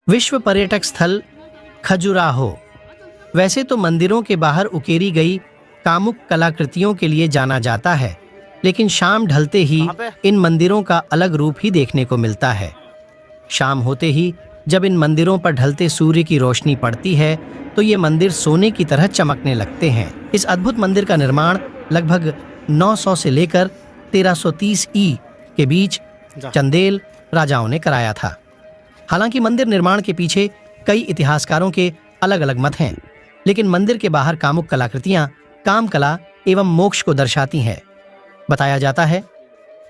विश्व पर्यटक स्थल खजुराहो। वैसे तो मंदिरों के बाहर उकेरी गई कामुक कलाकृतियों के लिए जाना जाता है, लेकिन शाम ढलते ही इन मंदिरों का अलग रूप ही देखने को मिलता है। शाम होते ही जब इन मंदिरों पर ढलते सूर्य की रोशनी पड़ती है तो ये मंदिर सोने की तरह चमकने लगते हैं। इस अद्भुत मंदिर का निर्माण लगभग 900 से लेकर 1330 ई के बीच चंदेल राजाओं ने कराया था। हालांकि मंदिर निर्माण के पीछे कई इतिहासकारों के अलग अलग मत हैं, लेकिन मंदिर के बाहर कामुक कलाकृतियां काम कला एवं मोक्ष को दर्शाती हैं। बताया जाता है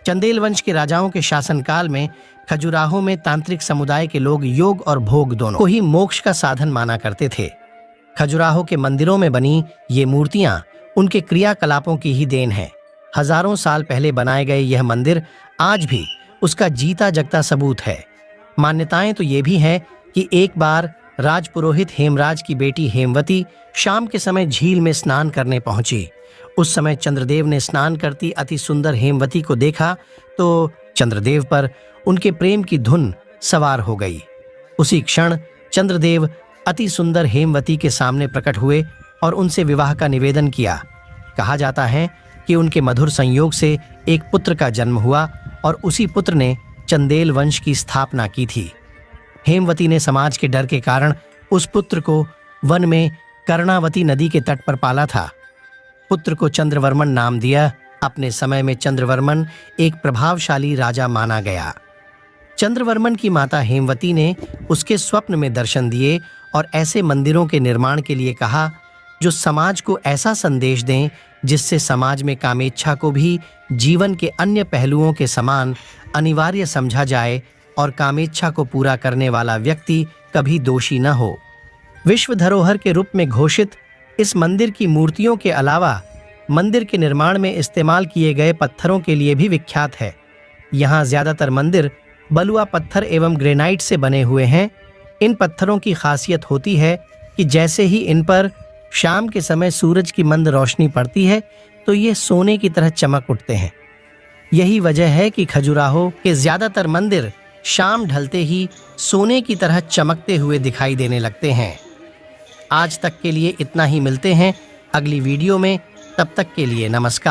चंदेल वंश के राजाओं के शासनकाल में खजुराहो में तांत्रिक समुदाय के लोग योग और भोग दोनों को ही मोक्ष का साधन माना करते थे। खजुराहो के मंदिरों में बनी ये मूर्तियां उनके क्रियाकलापों की ही देन है। हजारों साल पहले बनाए गए यह मंदिर आज भी उसका जीता जगता सबूत है। मान्यताएं तो ये भी हैं कि एक बार राजपुरोहित हेमराज की बेटी हेमवती शाम के समय झील में स्नान करने पहुंची। उस समय चंद्रदेव ने स्नान करती अति सुंदर हेमवती को देखा तो चंद्रदेव पर उनके प्रेम की धुन सवार हो गई। उसी क्षण चंद्रदेव अति सुंदर हेमवती के सामने प्रकट हुए और उनसे विवाह का निवेदन किया। कहा जाता है कि उनके मधुर संयोग से एक पुत्र का जन्म हुआ और उसी पुत्र ने चंदेल वंश की स्थापना की थी। हेमवती ने समाज के डर के कारण उस पुत्र को वन में कर्णावती नदी के तट पर पाला था। पुत्र को चंद्रवर्मन नाम दिया। अपने समय में चंद्रवर्मन एक प्रभावशाली राजा माना गया। चंद्रवर्मन की माता हेमवती ने उसके स्वप्न में दर्शन दिए और ऐसे मंदिरों के निर्माण के लिए कहा जो समाज को ऐसा संदेश दें जिससे समाज में कामेच्छा को भी जीवन के अन्य पहलुओं के समान अनिवार्य समझा जाए और कामेच्छा को पूरा करने वाला व्यक्ति कभी दोषी न हो। विश्व धरोहर के रूप में घोषित इस मंदिर की मूर्तियों के अलावा मंदिर के निर्माण में इस्तेमाल किए गए पत्थरों के लिए भी विख्यात है। यहाँ ज्यादातर मंदिर बलुआ पत्थर एवं ग्रेनाइट से बने हुए हैं। इन पत्थरों की खासियत होती है कि जैसे ही इन पर शाम के समय सूरज की मंद रोशनी पड़ती है तो ये सोने की तरह चमक उठते हैं। यही वजह है कि खजुराहो के ज्यादातर मंदिर शाम ढलते ही सोने की तरह चमकते हुए दिखाई देने लगते हैं। आज तक के लिए इतना ही। मिलते हैं अगली वीडियो में, तब तक के लिए नमस्कार।